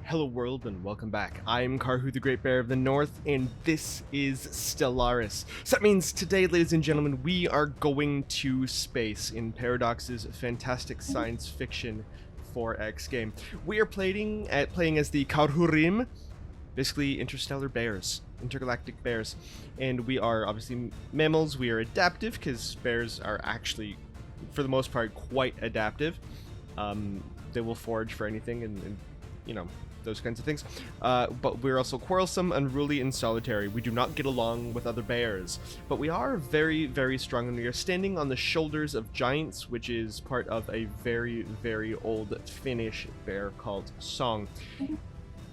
Hello world and welcome back. I'm Karhu the Great Bear of the North and this is Stellaris. So that means today, ladies and gentlemen, we are going to space in Paradox's fantastic science fiction 4X game. We are playing as the Karhurim, basically interstellar bears, intergalactic bears. And we are obviously mammals. We are adaptive because bears are actually, for the most part, quite adaptive. They will forage for anything and you know, those kinds of things. But we're also quarrelsome, unruly, and solitary. We do not get along with other bears. But we are very, very strong, and we are standing on the shoulders of giants, which is part of a very, very old Finnish bear called Song.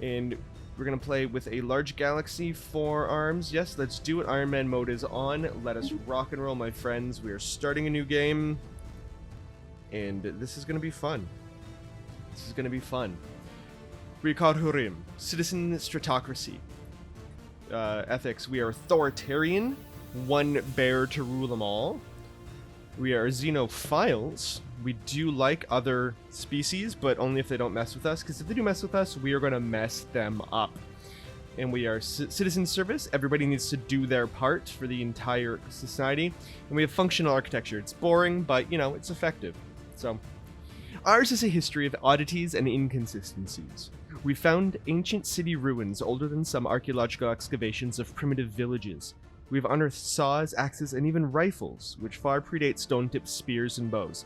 And we're going to play with a large galaxy, 4 arms. Yes, let's do it. Iron Man mode is on. Let us rock and roll, my friends. We are starting a new game. And this is going to be fun. This is going to be fun. We are Karhurim, citizen stratocracy. Ethics, we are authoritarian, one bear to rule them all. We are xenophiles. We do like other species, but only if they don't mess with us, because if they do mess with us, we are going to mess them up. And we are citizen service. Everybody needs to do their part for the entire society. And we have functional architecture. It's boring, but, you know, it's effective. So, ours is a history of oddities and inconsistencies. We found ancient city ruins older than some archaeological excavations of primitive villages. We've unearthed saws, axes, and even rifles, which far predate stone-tipped spears and bows.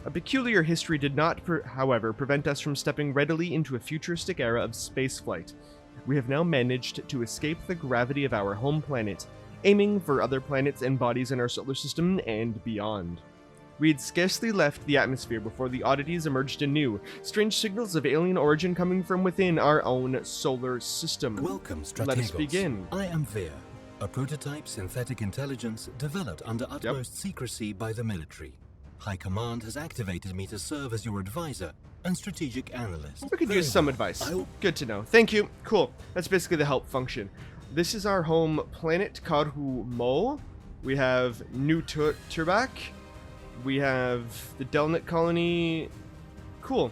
A peculiar history did not, however, prevent us from stepping readily into a futuristic era of spaceflight. We have now managed to escape the gravity of our home planet, aiming for other planets and bodies in our solar system and beyond. We had scarcely left the atmosphere before the oddities emerged anew, strange signals of alien origin coming from within our own solar system. Welcome, Strategos. Let us begin. I am Veer, a prototype synthetic intelligence developed under utmost secrecy by the military. High Command has activated me to serve as your advisor and strategic analyst. We could use some advice. Good to know. Thank you. Cool. That's basically the help function. This is our home planet, Karhu Mo. We have New Turbak. We have the Delnet colony. Cool.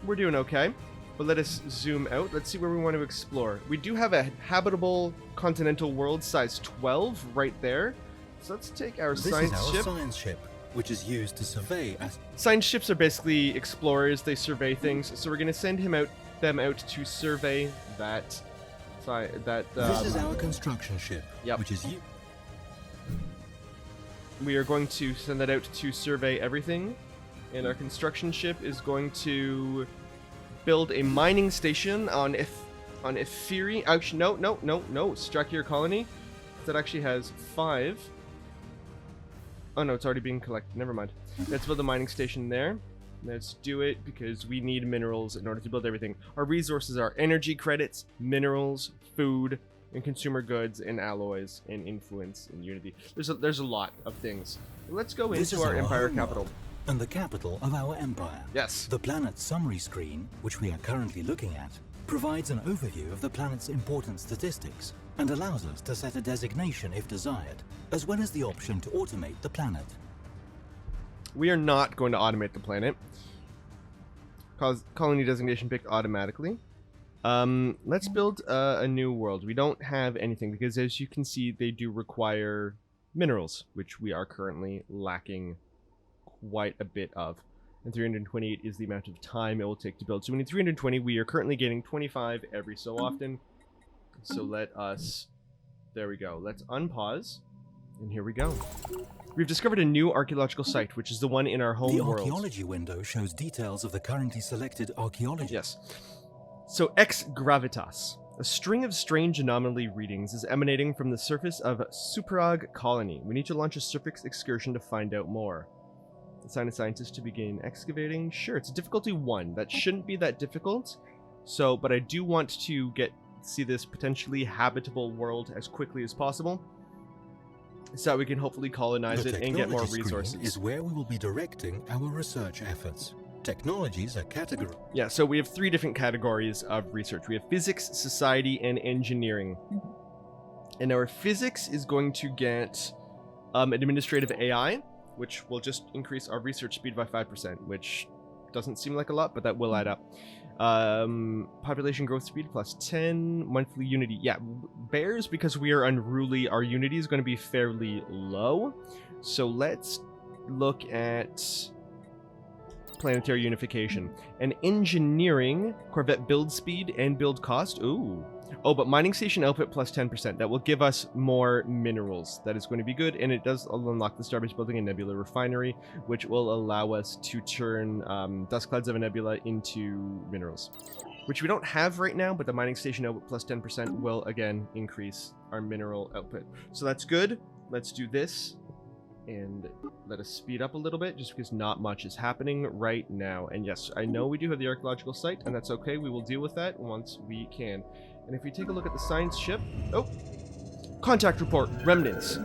We're doing okay. But let us zoom out. Let's see where we want to explore. We do have a habitable continental world size 12 right there. So let's take our science ship. This is our science ship, which is used to survey. Science ships are basically explorers. They survey things. So we're going to send them out to survey that. This is our construction ship, which is you. We are going to send that out to survey everything, and our construction ship is going to build a mining station on Ephiri. Actually, no. Strike your colony. That actually has 5. Oh no, it's already being collected. Never mind. Let's build a mining station there. Let's do it because we need minerals in order to build everything. Our resources are energy credits, minerals, food, and consumer goods, and alloys, and influence, and unity. There's a lot of things. Let's go into our empire capital. And the capital of our empire. Yes. The planet summary screen, which we are currently looking at, provides an overview of the planet's important statistics and allows us to set a designation if desired, as well as the option to automate the planet. We are not going to automate the planet. Colony designation picked automatically. Let's build a new world. We don't have anything because, as you can see, they do require minerals, which we are currently lacking quite a bit of. And 328 is the amount of time it will take to build. So we need 320. We are currently getting 25 every so often. So let us... There we go. Let's unpause. And here we go. We've discovered a new archaeological site, which is the one in our home world. The archaeology window shows details of the currently selected archaeology. Yes. So, Ex Gravitas. A string of strange anomaly readings is emanating from the surface of Superag colony. We need to launch a surface excursion to find out more. Assign a scientist to begin excavating. Sure, it's difficulty 1. That shouldn't be that difficult. So, but I do want to see this potentially habitable world as quickly as possible, so that we can hopefully colonize it and get more resources. Is where we will be directing our research efforts. Technologies are categorized. Yeah, so we have 3 different categories of research. We have physics, society, and engineering. And our physics is going to get administrative AI, which will just increase our research speed by 5%, which doesn't seem like a lot, but that will add up. Population growth speed plus 10. Monthly unity. Yeah, bears, because we are unruly, our unity is going to be fairly low. So let's look at planetary unification. And engineering, Corvette build speed and build cost. Ooh. Oh, but mining station output plus 10%. That will give us more minerals. That is going to be good. And it does unlock the Starbase building and nebula refinery, which will allow us to turn dust clouds of a nebula into minerals, which we don't have right now, but the mining station output plus 10% will, again, increase our mineral output. So that's good. Let's do this. And let us speed up a little bit, just because not much is happening right now. And yes, I know we do have the archaeological site, and that's okay. We will deal with that once we can. And if we take a look at the science ship... Oh! Contact report. Remnants.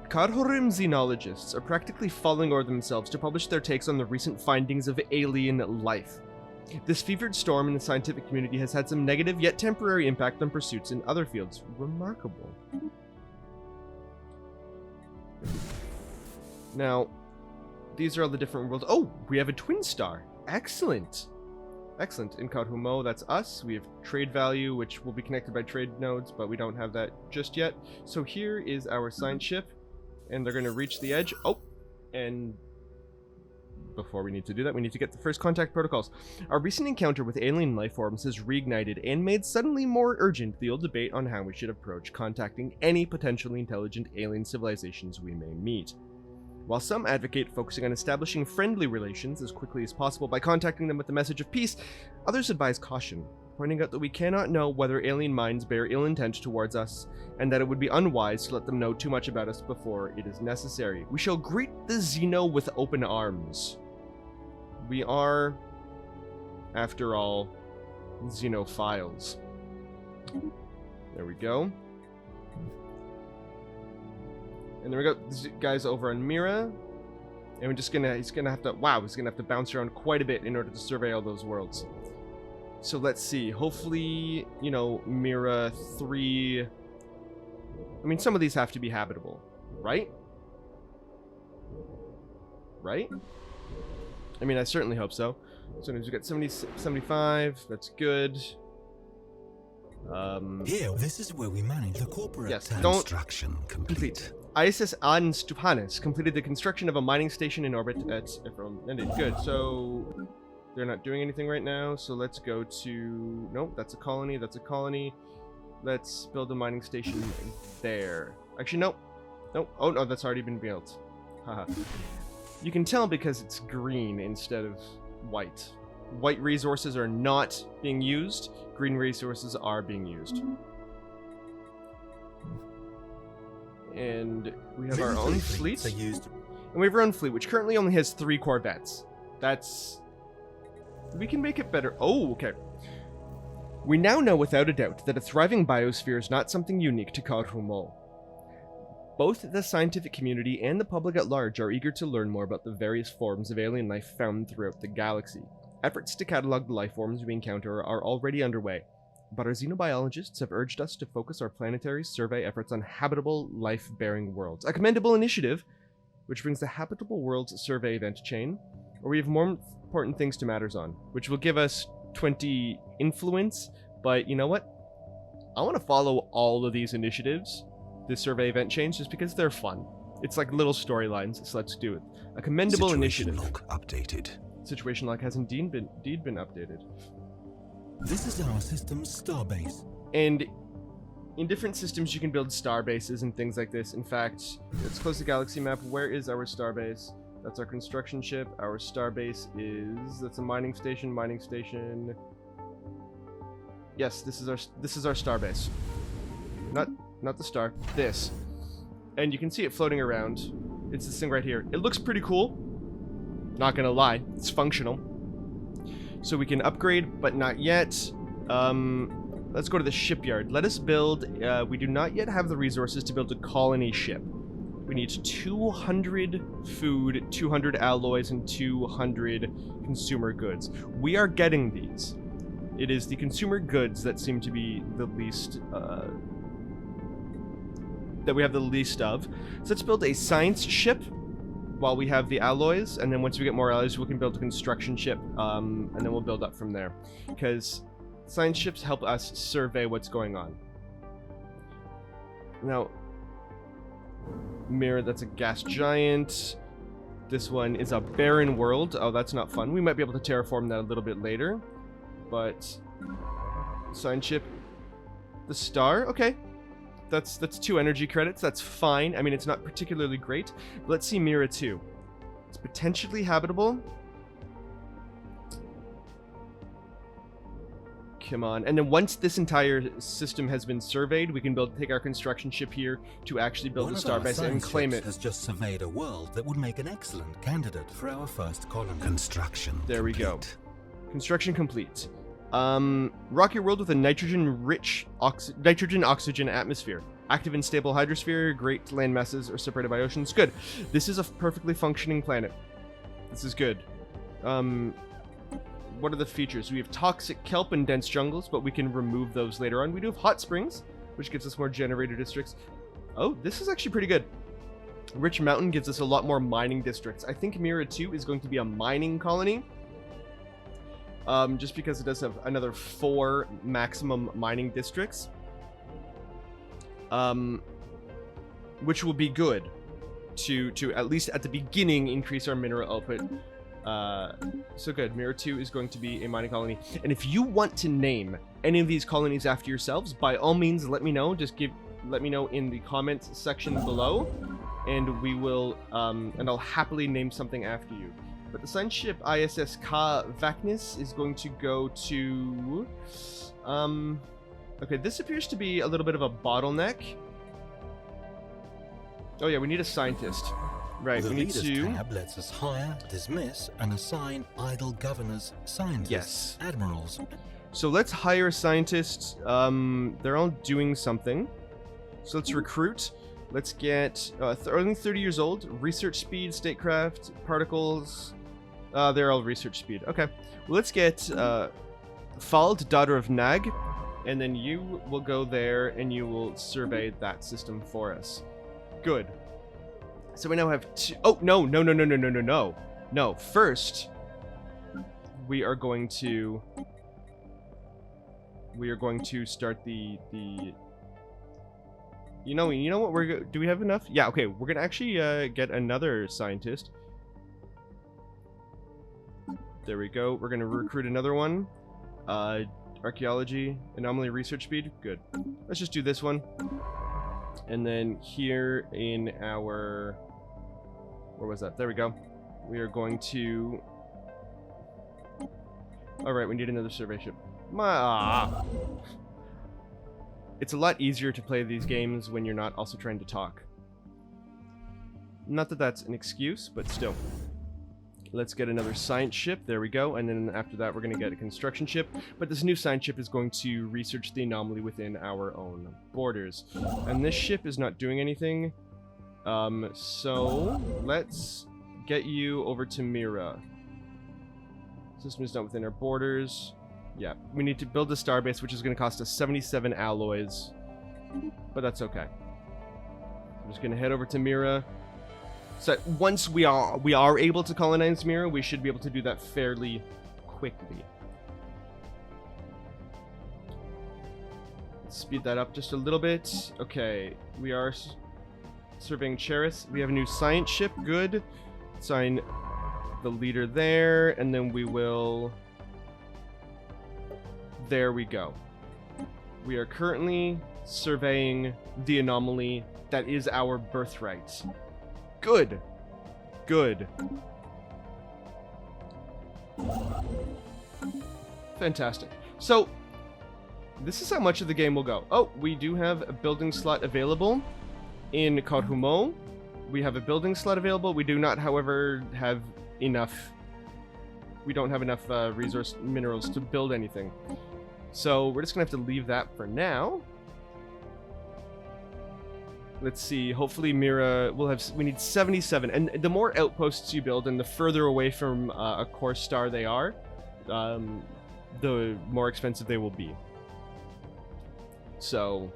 Karhurim xenologists are practically falling over themselves to publish their takes on the recent findings of alien life. This fevered storm in the scientific community has had some negative yet temporary impact on pursuits in other fields. Remarkable. Now, these are all the different worlds. Oh, we have a twin star. Excellent. Excellent. In Karhumo, that's us. We have trade value, which will be connected by trade nodes, but we don't have that just yet. So here is our science ship, and they're going to reach the edge. Oh, and before we need to do that, we need to get the first contact protocols. Our recent encounter with alien life forms has reignited and made suddenly more urgent the old debate on how we should approach contacting any potentially intelligent alien civilizations we may meet. While some advocate focusing on establishing friendly relations as quickly as possible by contacting them with the message of peace, others advise caution, pointing out that we cannot know whether alien minds bear ill intent towards us, and that it would be unwise to let them know too much about us before it is necessary. We shall greet the Xeno with open arms. We are, after all, Xenophiles. There we go. And then we got these guys over on Mira. And we're just he's gonna have to bounce around quite a bit in order to survey all those worlds. So let's see. Hopefully, you know, Mira 3... I mean, some of these have to be habitable, right? Right? I mean, I certainly hope so. So we got 70, 75. That's good. Here, this is where we manage the corporate construction complete. ISS An Stupanis completed the construction of a mining station in orbit at Ended. Good. So they're not doing anything right now. So let's go to... Nope, that's a colony. That's a colony. Let's build a mining station there. Actually, nope. Nope. Oh, no, that's already been built. Haha. You can tell because it's green instead of white. White resources are not being used. Green resources are being used. And we have our own fleet. And we have our own fleet, which currently only has 3 corvettes. That's... We can make it better. Oh, okay. We now know without a doubt that a thriving biosphere is not something unique to Karhumo. Both the scientific community and the public at large are eager to learn more about the various forms of alien life found throughout the galaxy. Efforts to catalog the life forms we encounter are already underway, but our xenobiologists have urged us to focus our planetary survey efforts on habitable, life-bearing worlds. A commendable initiative, which brings the Habitable Worlds Survey event chain, where we have more important things to matters on, which will give us 20 influence, but you know what? I want to follow all of these initiatives, this survey event chains, just because they're fun. It's like little storylines, so let's do it. A commendable initiative. Log updated. Situation log has indeed been updated. This is our system's starbase. And in different systems you can build starbases and things like this. In fact, let's close the galaxy map. Where is our starbase? That's our construction ship. Our starbase is... That's a mining station. Yes, this is our starbase. Not the star. This. And you can see it floating around. It's this thing right here. It looks pretty cool. Not gonna lie. It's functional. So we can upgrade, but not yet. Let's go to the shipyard. Let us build... we do not yet have the resources to build a colony ship. We need 200 food, 200 alloys, and 200 consumer goods. We are getting these. It is the consumer goods that seem to be the least... that we have the least of. So let's build a science ship. while we have the alloys, and then once we get more alloys, we can build a construction ship, and then we'll build up from there. Because science ships help us survey what's going on. Now, Mirror, that's a gas giant. This one is a barren world. Oh, that's not fun. We might be able to terraform that a little bit later. But science ship, the star, okay. That's 2 energy credits. That's fine. I mean, it's not particularly great. But let's see Mira 2. It's potentially habitable. Come on. And then once this entire system has been surveyed, we can take our construction ship here to actually build a starbase and claim it. Has just surveyed a world that would make an excellent candidate for our first colony. Construction There we go. complete. Construction complete. Rocky world with a nitrogen-rich nitrogen-oxygen atmosphere. Active and stable hydrosphere, great land masses are separated by oceans. Good. This is a perfectly functioning planet. This is good. What are the features? We have toxic kelp and dense jungles, but we can remove those later on. We do have hot springs, which gives us more generator districts. Oh, this is actually pretty good. Rich mountain gives us a lot more mining districts. I think Mira 2 is going to be a mining colony. Just because it does have another 4 maximum mining districts. Which will be good to at least at the beginning increase our mineral output. So good. Mirror 2 is going to be a mining colony. And if you want to name any of these colonies after yourselves, by all means let me know. Just let me know in the comments section below, and we will and I'll happily name something after you. But the science ship ISS Ka Vaknis is going to go to okay, this appears to be a little bit of a bottleneck. Oh yeah, we need a scientist. Right, The we need Leaders to... tab lets us hire, dismiss, and assign idle governors, scientists, Yes. admirals. So let's hire a scientist. They're all doing something. So let's recruit. Let's get only 30 years old. Research speed, statecraft, particles. They're all research speed. Okay. Well, let's get Fald, daughter of Nag, and then you will go there and you will survey that system for us. Good. So we now have 2. Oh no! No. First, we are going to start the. You know what do we have enough? Yeah, okay, we're gonna actually get another scientist. There we go. We're gonna recruit another one. Archaeology, anomaly research speed, good. Let's just do this one. And then here in our, where was that? There we go. We are going to, all right, we need another survey ship. It's a lot easier to play these games when you're not also trying to talk. Not that that's an excuse, but still. Let's get another science ship. There we go. And then after that, we're going to get a construction ship. But this new science ship is going to research the anomaly within our own borders. And this ship is not doing anything. So let's get you over to Mira. System is not within our borders. Yeah, we need to build a starbase, which is going to cost us 77 alloys. But that's okay. I'm just going to head over to Mira. So once we are able to colonize Mira, we should be able to do that fairly quickly. Let's speed that up just a little bit. Okay, we are surveying Cheris. We have a new science ship. Good. Assign the leader there, and then we will... There we go. We are currently surveying the anomaly that is our birthright. Good. Good. Fantastic. So, this is how much of the game will go. Oh, we do have a building slot available in Karhumo. We have a building slot available. We do not, however, have enough... We don't have enough resource minerals to build anything. So, we're just going to have to leave that for now. Let's see, hopefully Mira will have... We need 77, and the more outposts you build and the further away from a core star they are, the more expensive they will be. So,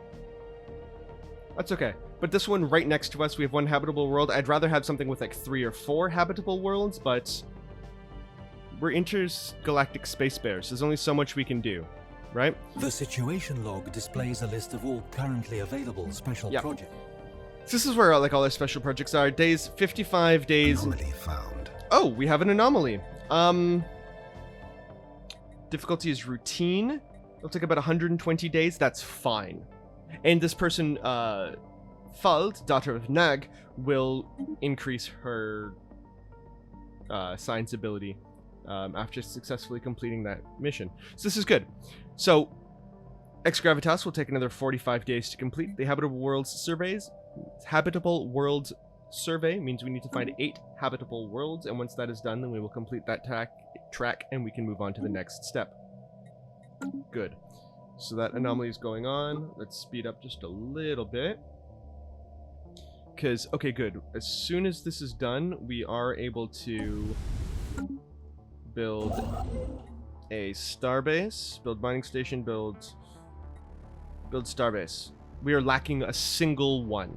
that's okay. But this one right next to us, we have one habitable world. I'd rather have something with like 3 or 4 habitable worlds, but we're intergalactic space bears. There's only so much we can do, right? The situation log displays a list of all currently available special projects. So this is where like all our special projects are. Days, 55 days. Anomaly found. Oh, we have an anomaly. Difficulty is routine. It'll take about 120 days. That's fine. And this person, Fald, daughter of Nag, will increase her science ability after successfully completing that mission. So this is good. So, Ex Gravitas will take another 45 days to complete. The Habitable Worlds surveys. Habitable Worlds survey means we need to find 8 habitable worlds, and once that is done, then we will complete that track and we can move on to the next step. Good. So that anomaly is going on. Let's speed up just a little bit. Because, okay, good. As soon as this is done, we are able to build a starbase, build mining station, build starbase. We are lacking a single one.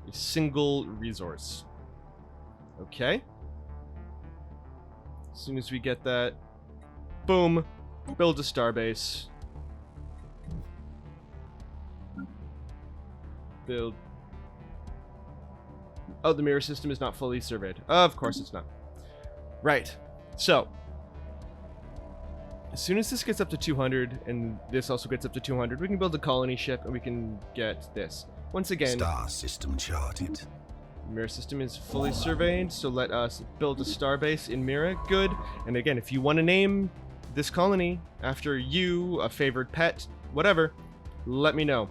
A single resource. Okay. As soon as we get that, boom, build a starbase. Build. Oh, the mirror system is not fully surveyed. Of course it's not. Right. So, as soon as this gets up to 200, and this also gets up to 200, we can build a colony ship, and we can get this. Once again, Star system charted. mirror system is fully surveyed, so let us build a starbase in Mira. Good. And again, if you want to name this colony after you, a favored pet, whatever, let me know.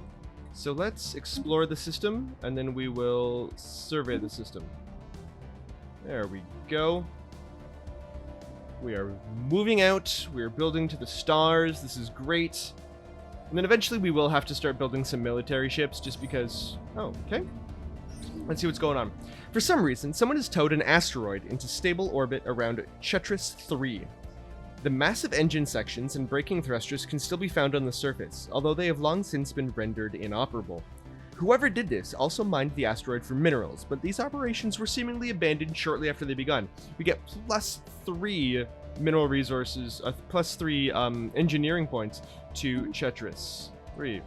So let's explore the system, and then we will survey the system. There we go. We are moving out. We are building to the stars. This is great. And then eventually we will have to start building some military ships just because... Oh, okay. Let's see what's going on. For some reason, someone has towed an asteroid into stable orbit around Chetris 3. The massive engine sections and braking thrusters can still be found on the surface, although they have long since been rendered inoperable. Whoever did this also mined the asteroid for minerals, but these operations were seemingly abandoned shortly after they begun. We get +3 mineral resources, +3 engineering points to Chetris 3.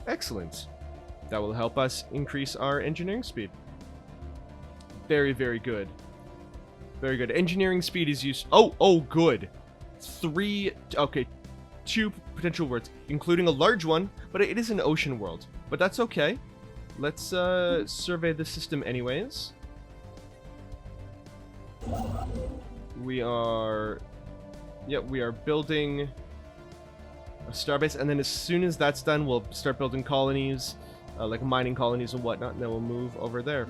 Excellent. That will help us increase our engineering speed. Very, very good. Very good. Engineering speed is used... Oh, good. 2 potential worlds, including a large one, but it is an ocean world. But that's okay. Let's survey the system anyways. We are building a starbase, and then as soon as that's done, we'll start building colonies, like mining colonies and whatnot, and then we'll move over there.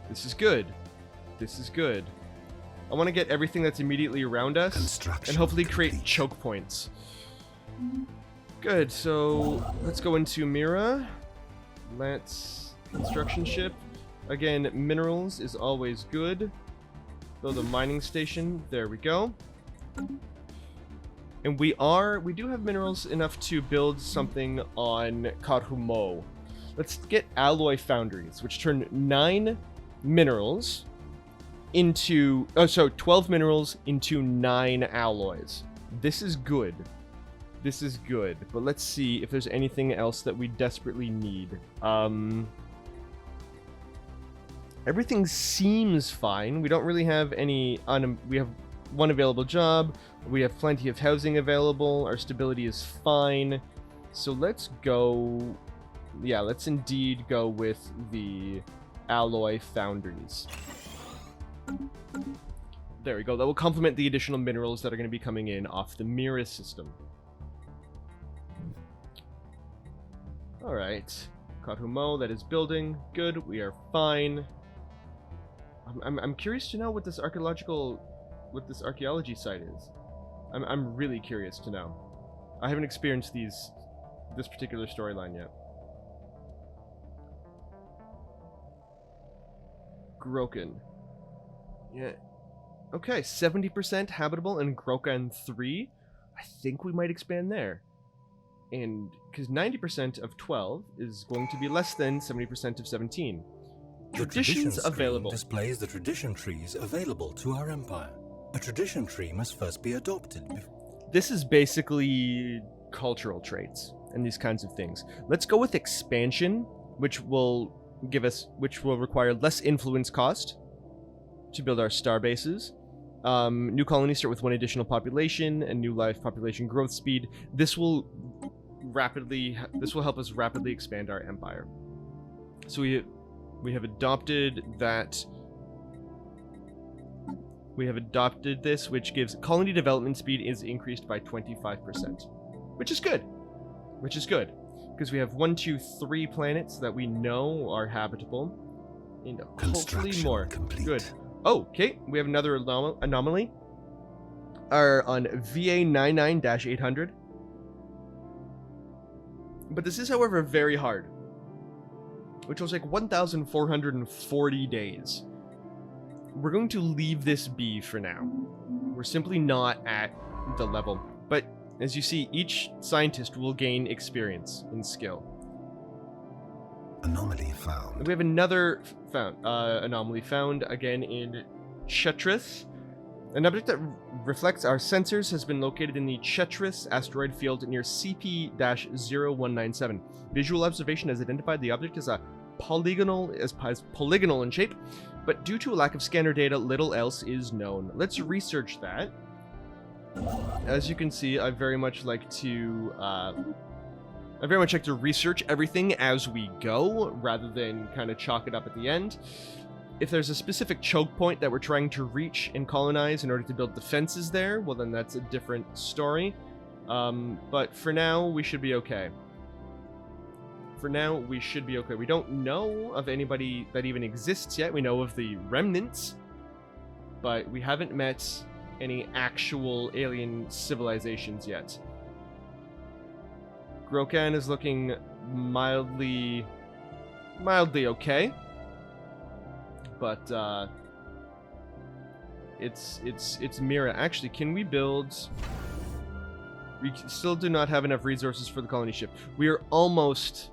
This is good. This is good. I want to get everything that's immediately around us and hopefully create choke points. Good, so let's go into Mira. Let's... construction ship. Again, minerals is always good. Build a mining station. There we go. And we do have minerals enough to build something on Karhu. Let's get alloy foundries, which turn 9 minerals into... 12 minerals into 9 alloys. This is good. This is good. But let's see if there's anything else that we desperately need. Everything seems fine. We don't really have any... we have 1 available job. We have plenty of housing available. Our stability is fine. So let's go... Yeah, let's indeed go with the alloy foundries. There we go. That will complement the additional minerals that are going to be coming in off the Mira system. Alright. Karhu, that is building. Good. We are fine. I'm curious to know what this archaeology site is. I'm really curious to know. I haven't experienced this particular storyline yet. Groken. Yeah. Okay, 70% habitable in Grokan 3. I think we might expand there. And because 90% of 12 is going to be less than 70% of 17. The tradition Traditions available. screen displays the tradition trees available to our empire. A tradition tree must first be adopted. This is basically cultural traits and these kinds of things. Let's go with expansion, which will require less influence cost to build our star bases. New colonies start with 1 additional population and new life population growth speed. This will help us rapidly expand our empire. So we have adopted that. We have adopted this, which gives colony development speed is increased by 25%, which is good. Which is good, because we have 1, 2, 3 planets that we know are habitable, and hopefully more. Complete. Good. Oh, okay. We have another anomaly. Are on VA 99-800. But this is, however, very hard, which was like 1,440 days. We're going to leave this be for now. We're simply not at the level. But as you see, each scientist will gain experience in skill. Anomaly found. We have another anomaly found again in Chetris. An object that reflects our sensors has been located in the Chetris asteroid field near CP-0197. Visual observation has identified the object as polygonal in shape, but due to a lack of scanner data, little else is known. Let's research that. As you can see, I very much like to research everything as we go, rather than kind of chalk it up at the end. If there's a specific choke point that we're trying to reach and colonize in order to build defenses there, well then that's a different story. But for now, we should be okay. We don't know of anybody that even exists yet. We know of the remnants, but we haven't met any actual alien civilizations yet. Grokan is looking mildly okay, but it's Mira. Actually, can we build? We still do not have enough resources for the colony ship. We almost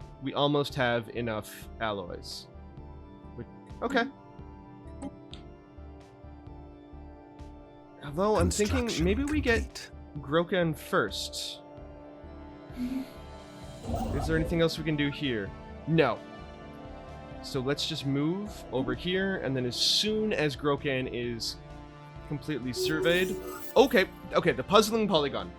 have enough alloys. Okay. Although I'm thinking maybe we get Grokan first. Is there anything else we can do here? No. So let's just move over here, and then as soon as Grokan is completely surveyed... Okay, the puzzling polygon.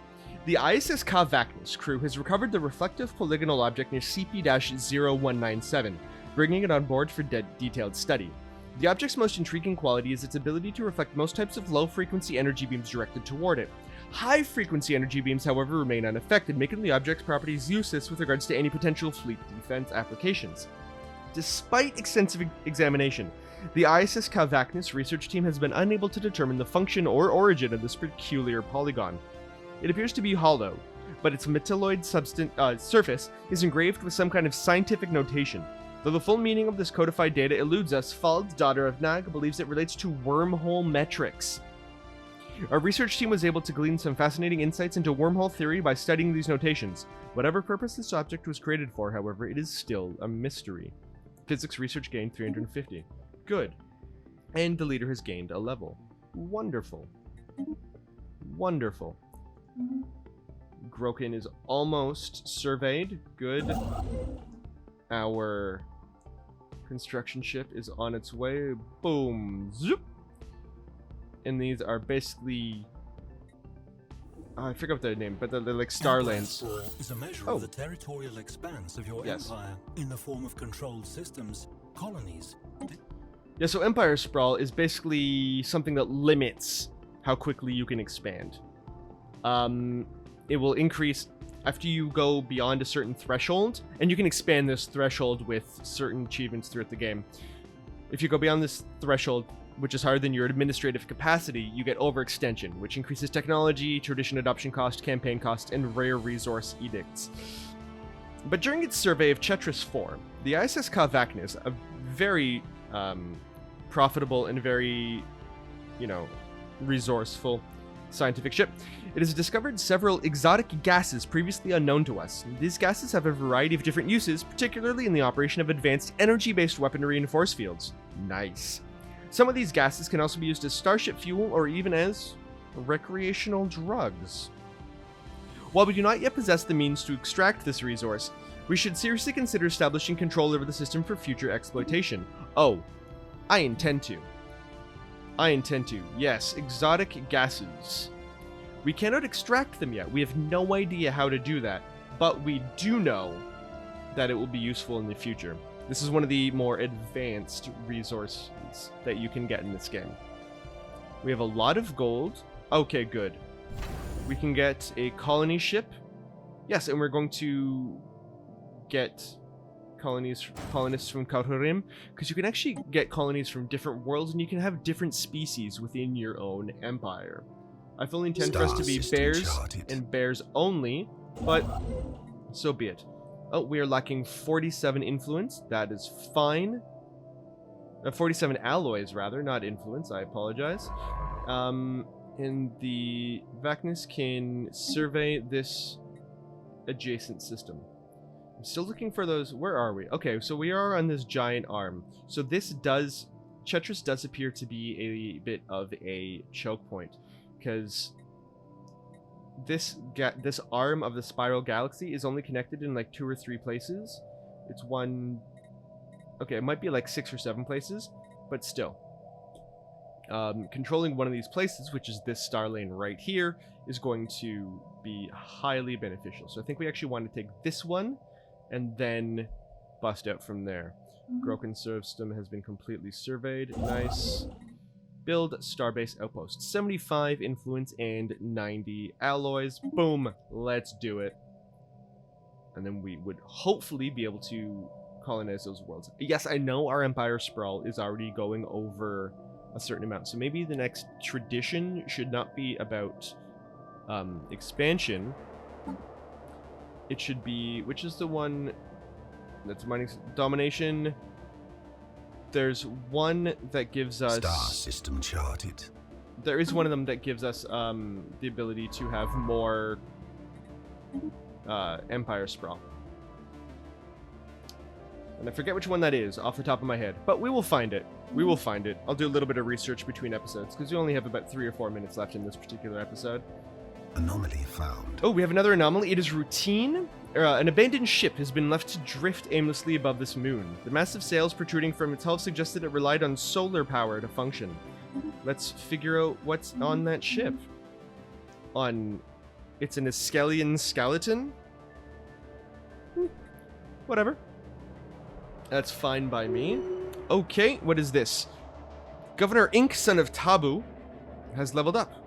The ISS Kavaknis crew has recovered the reflective polygonal object near CP-0197, bringing it on board for detailed study. The object's most intriguing quality is its ability to reflect most types of low-frequency energy beams directed toward it. High-frequency energy beams, however, remain unaffected, making the object's properties useless with regards to any potential fleet defense applications. Despite extensive examination, the ISS Kavaknis research team has been unable to determine the function or origin of this peculiar polygon. It appears to be hollow, but its metalloid surface is engraved with some kind of scientific notation. Though the full meaning of this codified data eludes us, Fald, daughter of Nag, believes it relates to wormhole metrics. Our research team was able to glean some fascinating insights into wormhole theory by studying these notations. Whatever purpose this object was created for, however, it is still a mystery. Physics research gained 350. Good. And the leader has gained a level. Wonderful. Wonderful. Grokan is almost surveyed. Good. Our construction ship is on its way. Boom. Zoop. And these are basically... I forgot the name, but they're like starlands. Is a measure of the territorial expanse of your empire in the form of controlled systems, colonies. Yeah, so Empire Sprawl is basically something that limits how quickly you can expand. It will increase after you go beyond a certain threshold, and you can expand this threshold with certain achievements throughout the game. If you go beyond this threshold, which is higher than your administrative capacity, you get overextension, which increases technology, tradition adoption cost, campaign cost, and rare resource edicts. But during its survey of Chetris 4, the ISS Kavaknis, a very profitable and very, resourceful scientific ship. It has discovered several exotic gases previously unknown to us. These gases have a variety of different uses, particularly in the operation of advanced energy-based weaponry and force fields. Nice. Some of these gases can also be used as starship fuel or even as recreational drugs. While we do not yet possess the means to extract this resource, we should seriously consider establishing control over the system for future exploitation. Oh, I intend to. Yes, exotic gases. We cannot extract them yet. We have no idea how to do that, but we do know that it will be useful in the future. This is one of the more advanced resources that you can get in this game. We have a lot of gold. Okay, good. We can get a colony ship. Yes, and we're going to get colonists from Karhurim, because you can actually get colonies from different worlds, and you can have different species within your own empire. I fully intend for us to be bears and bears only, but so be it. Oh, we are lacking 47 influence. That is fine. 47 alloys, rather, not influence. I apologize. And the Vacnus can survey this adjacent system. I'm still looking for those. Where are we? Okay, so we are on this giant arm. So this does... Chetris does appear to be a bit of a choke point, because this arm of the spiral galaxy is only connected in like 2 or 3 places. It's one... Okay, it might be like 6 or 7 places, but still. Controlling one of these places, which is this star lane right here, is going to be highly beneficial. So I think we actually want to take this one and then bust out from there. Broken system has been completely surveyed. Nice. Build starbase outpost. 75 influence and 90 alloys. Boom. Let's do it. And then we would hopefully be able to colonize those worlds. Yes, I know our empire sprawl is already going over a certain amount, so maybe the next tradition should not be about expansion. It should be, which is the one that's mining domination. There's one that gives us Star system charted. There is one of them that gives us the ability to have more empire sprawl. And I forget which one that is off the top of my head, but we will find it. We will find it. I'll do a little bit of research between episodes, because we only have about 3 or 4 minutes left in this particular episode. Anomaly found. Oh, we have another anomaly. It is routine. An abandoned ship has been left to drift aimlessly above this moon. The massive sails protruding from its hull suggested it relied on solar power to function. Let's figure out what's on that ship. It's an Iskelian skeleton? Whatever. That's fine by me. Okay, what is this? Governor Ink, son of Tabu, has leveled up.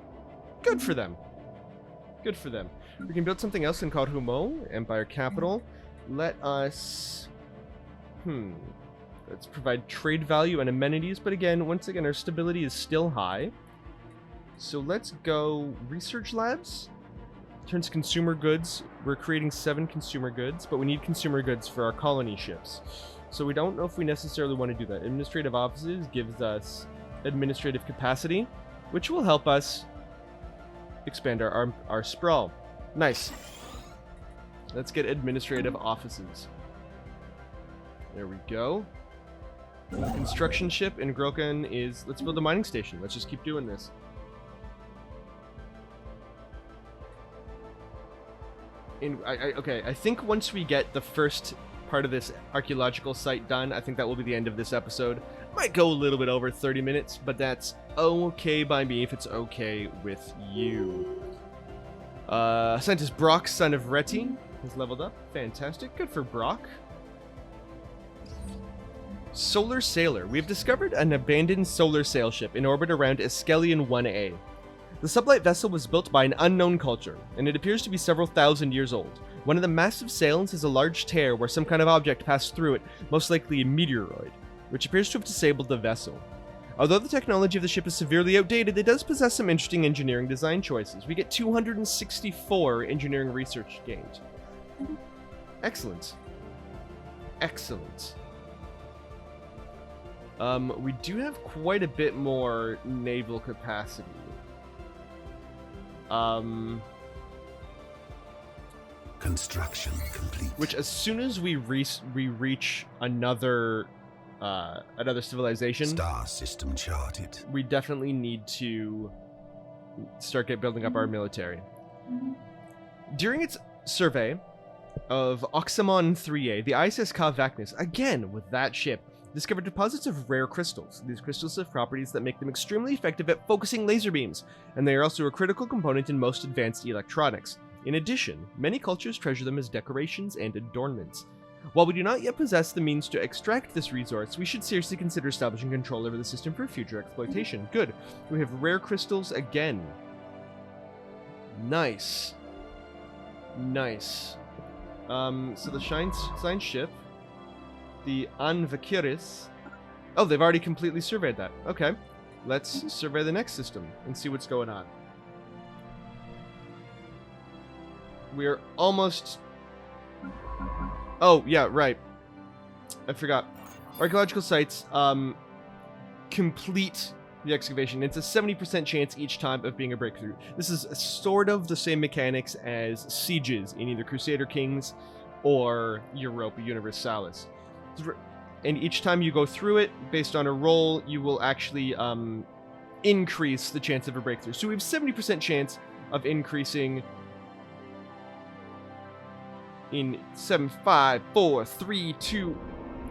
Good for them. Good for them. We can build something else in Karhumo, Empire Capital. Let us... Let's provide trade value and amenities, but again, once again, our stability is still high. So let's go research labs. Turns consumer goods. We're creating 7 consumer goods, but we need consumer goods for our colony ships. So we don't know if we necessarily want to do that. Administrative offices gives us administrative capacity, which will help us expand our sprawl. Nice. Let's get administrative offices. There we go. And the construction ship in Grokan is... Let's build a mining station. Let's just keep doing this. Okay, I think once we get the first part of this archaeological site done, I think that will be the end of this episode. Might go a little bit over 30 minutes, but that's okay by me if it's okay with you. Scientist Brock, son of Reti, has leveled up. Fantastic. Good for Brock. Solar Sailor. We have discovered an abandoned solar sail ship in orbit around Iskelian 1A. The sublight vessel was built by an unknown culture, and it appears to be several thousand years old. One of the massive sails has a large tear where some kind of object passed through it, most likely a meteoroid, which appears to have disabled the vessel. Although the technology of the ship is severely outdated, it does possess some interesting engineering design choices. We get 264 engineering research gained. Excellent. Excellent. We do have quite a bit more naval capacity. Construction complete. Which, as soon as we reach another civilization, Star system charted. we definitely need to start building up our military. During its survey of Oxamon 3A, the ISS Vacnus, again with that ship, discovered deposits of rare crystals. These crystals have properties that make them extremely effective at focusing laser beams, and they are also a critical component in most advanced electronics. In addition, many cultures treasure them as decorations and adornments. While we do not yet possess the means to extract this resource, we should seriously consider establishing control over the system for future exploitation. Good. We have rare crystals again. Nice. Nice. So the science ship, the Anvakiris. Oh, they've already completely surveyed that. Okay. Let's survey the next system and see what's going on. We're almost... Oh, yeah, right. I forgot. Archaeological sites complete the excavation. It's a 70% chance each time of being a breakthrough. This is sort of the same mechanics as sieges in either Crusader Kings or Europa Universalis. And each time you go through it, based on a roll, you will actually increase the chance of a breakthrough. So we have 70% chance of increasing in 7, 5, 4, 3, 2...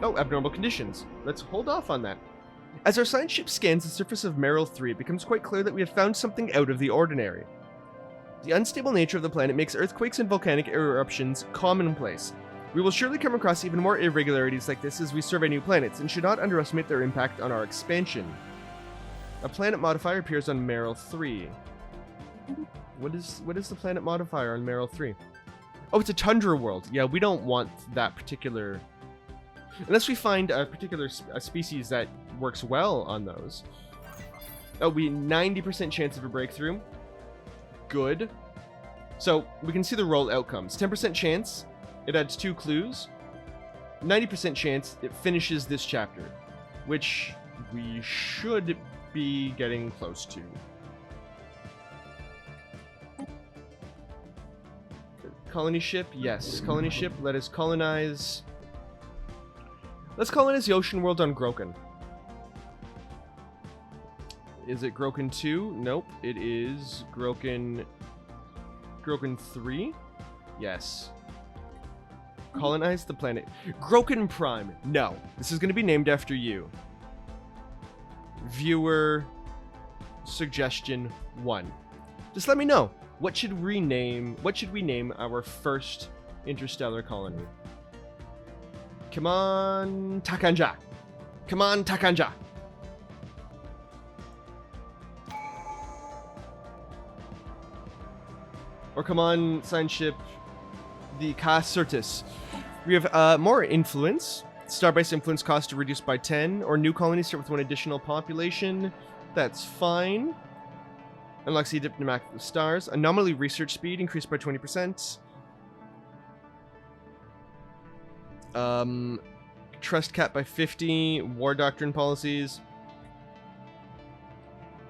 Oh, abnormal conditions. Let's hold off on that. As our science ship scans the surface of Meryl 3, it becomes quite clear that we have found something out of the ordinary. The unstable nature of the planet makes earthquakes and volcanic eruptions commonplace. We will surely come across even more irregularities like this as we survey new planets, and should not underestimate their impact on our expansion. A planet modifier appears on Meryl 3. What is the planet modifier on Meryl 3? Oh, it's a tundra world. Yeah, we don't want that particular... Unless we find a particular species that works well on those. Oh, 90% chance of a breakthrough. Good. So, we can see the roll outcomes. 10% chance, it adds 2 clues. 90% chance, it finishes this chapter. Which we should be getting close to. Colony ship, yes. Colony ship, let us colonize... Let's colonize the ocean world on Groken. Is it Groken 2? Nope, it is Groken 3? Yes. Colonize the planet. Groken Prime. No, this is going to be named after you. Viewer suggestion 1. Just let me know. What should we name our first interstellar colony? Come on, Takanja. Come on, Takanja. Or come on, science ship, the Casertis. We have more influence. Star-based influence cost reduced by 10. Or new colonies start with 1 additional population. That's fine. Unlocks the diplomatic stars. Anomaly research speed increased by 20%. Trust cap by 50. War doctrine policies.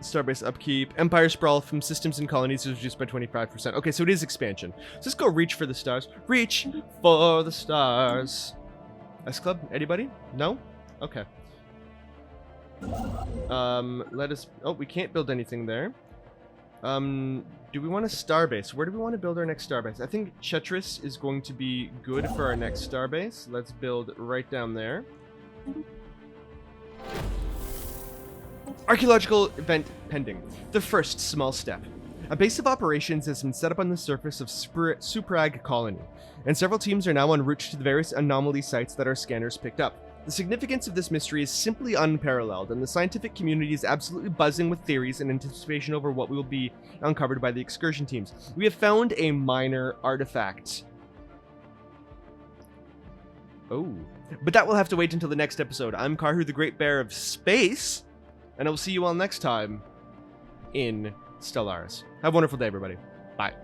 Starbase upkeep. Empire sprawl from systems and colonies is reduced by 25%. Okay, so it is expansion. So let's go reach for the stars. Reach for the stars. S Club? Anybody? No? Okay. Let us... Oh, we can't build anything there. Do we want a starbase? Where do we want to build our next starbase? I think Chetris is going to be good for our next starbase. Let's build right down there. Archaeological event pending. The first small step. A base of operations has been set up on the surface of Suprag colony, and several teams are now en route to the various anomaly sites that our scanners picked up. The significance of this mystery is simply unparalleled, and the scientific community is absolutely buzzing with theories and anticipation over what will be uncovered by the excursion teams. We have found a minor artifact. Oh. But that will have to wait until the next episode. I'm Karhu, the Great Bear of Space, and I will see you all next time in Stellaris. Have a wonderful day, everybody. Bye.